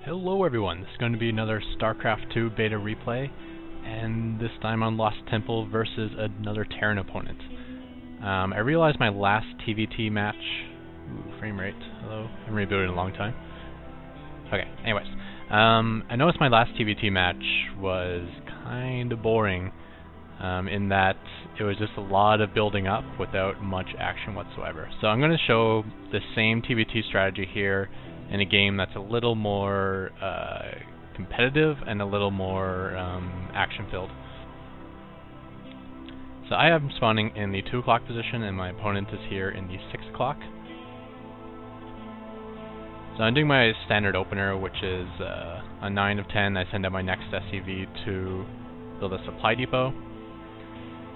Hello everyone, this is going to be another Starcraft 2 beta replay, and this time on Lost Temple versus another Terran opponent. I realized my last TvT match... frame rate, hello, I haven't rebooted in a long time. Okay, anyways. I noticed my last TvT match was kinda boring, in that it was just a lot of building up without much action whatsoever. So I'm going to show the same TvT strategy here in a game that's a little more competitive and a little more action-filled. So I am spawning in the 2 o'clock position and my opponent is here in the 6 o'clock. So I'm doing my standard opener, which is a 9 of 10. I send out my next SCV to build a supply depot.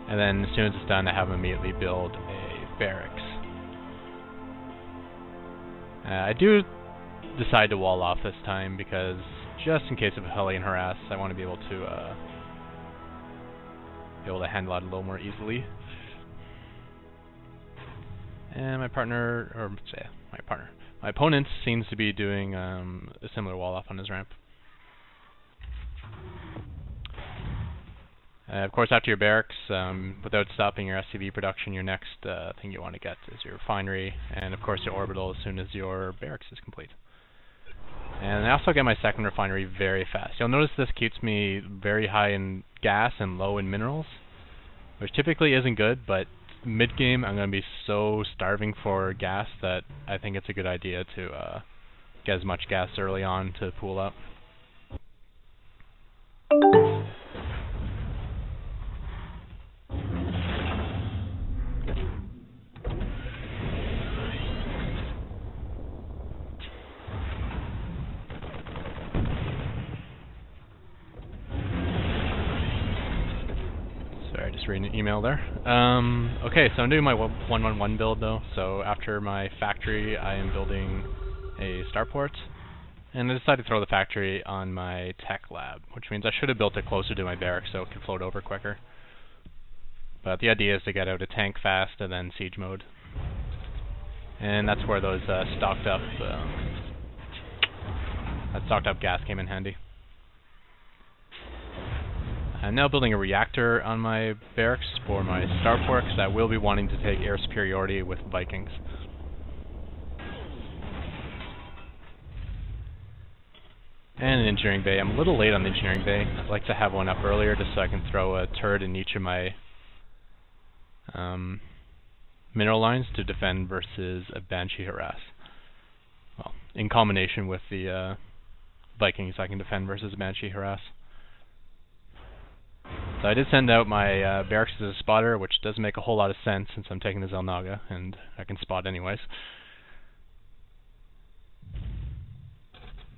And then as soon as it's done, I have him immediately build a barracks. I do decide to wall off this time because just in case of a Hellion harass, I want to be able to handle it a little more easily. And my opponent seems to be doing a similar wall off on his ramp. Of course, after your barracks, without stopping your SCV production, your next thing you want to get is your refinery, and of course your orbital as soon as your barracks is complete. And I also get my second refinery very fast. You'll notice this keeps me very high in gas and low in minerals, which typically isn't good, but mid-game I'm going to be so starving for gas that I think it's a good idea to get as much gas early on to pool up. Just reading an email there. Okay, so I'm doing my 1-1-1 build though. So after my factory, I am building a starport, and I decided to throw the factory on my tech lab, which means I should have built it closer to my barracks so it could float over quicker. But the idea is to get out a tank fast and then siege mode, and that's where those stocked up gas came in handy. I'm now building a reactor on my barracks for my starport, because I will be wanting to take air superiority with Vikings. And an engineering bay. I'm a little late on the engineering bay. I'd like to have one up earlier just so I can throw a turret in each of my mineral lines to defend versus a Banshee harass. Well, in combination with the Vikings, I can defend versus a Banshee harass. So I did send out my barracks as a spotter, which doesn't make a whole lot of sense since I'm taking the Xel'Naga, and I can spot anyways.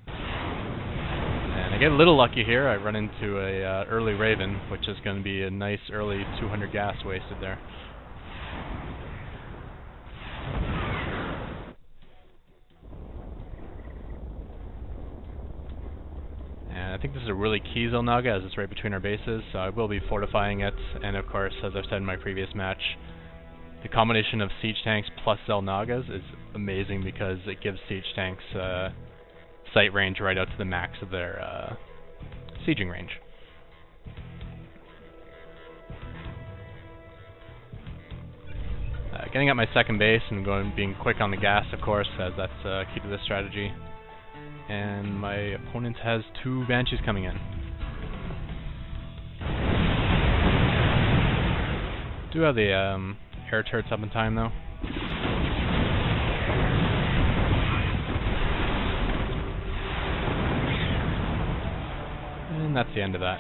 And I get a little lucky here. I run into a early Raven, which is going to be a nice early 200 gas wasted there. I think this is a really key Xel'Naga as it's right between our bases, so I will be fortifying it, and of course, as I've said in my previous match, the combination of siege tanks plus Xel'Nagas is amazing because it gives siege tanks sight range right out to the max of their sieging range. Getting at my second base and being quick on the gas, of course, as that's key to this strategy. And my opponent has 2 Banshees coming in. Do have the air turrets up in time though. And that's the end of that.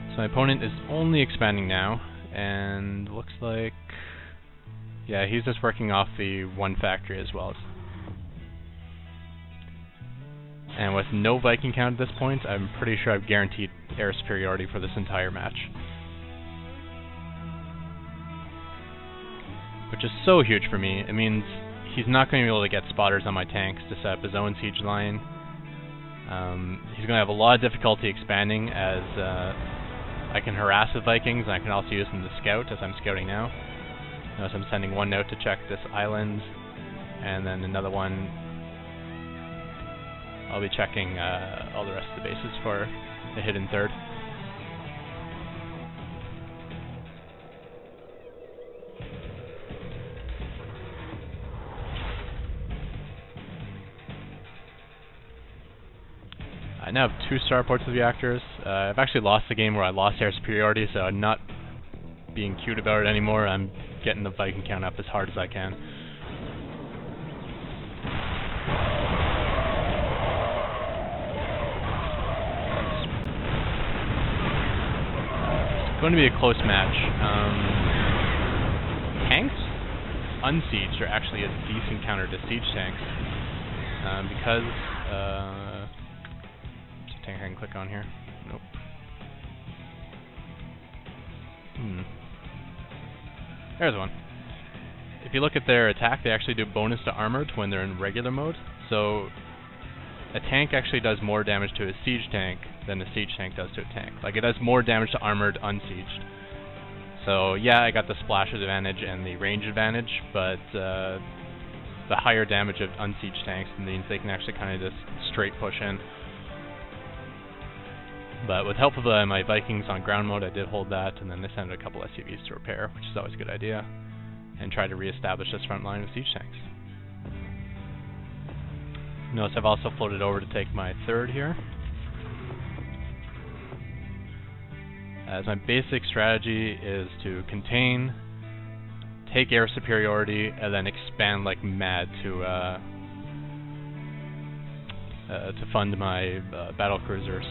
So my opponent is only expanding now, and looks like... yeah, he's just working off the 1 factory as well. And with no Viking count at this point, I'm pretty sure I've guaranteed air superiority for this entire match. Which is so huge for me. It means he's not going to be able to get spotters on my tanks to set up his own siege line. He's going to have a lot of difficulty expanding as I can harass the Vikings, and I can also use them to scout, as I'm scouting now. Notice I'm sending one note to check this island, and then another one I'll be checking all the rest of the bases for a hidden third. I now have 2 starports of reactors. I've actually lost the game where I lost air superiority, so I'm not being cute about it anymore. I'm getting the Viking count up as hard as I can. It's going to be a close match. Tanks unsieged are actually a decent counter to siege tanks because tank I can click on here. Nope. There's one. If you look at their attack, they actually do bonus to armored when they're in regular mode. So a tank actually does more damage to a siege tank than a siege tank does to a tank. Like, it does more damage to armored unsieged. So yeah, I got the splash advantage and the range advantage, but the higher damage of unsieged tanks means they can actually kind of just straight push in. But with help of my Vikings on ground mode, I did hold that, and then they sent a couple SUVs to repair, which is always a good idea, and try to re-establish this front line with siege tanks. Notice I've also floated over to take my third here. As my basic strategy is to contain, take air superiority, and then expand like mad to fund my battle cruisers.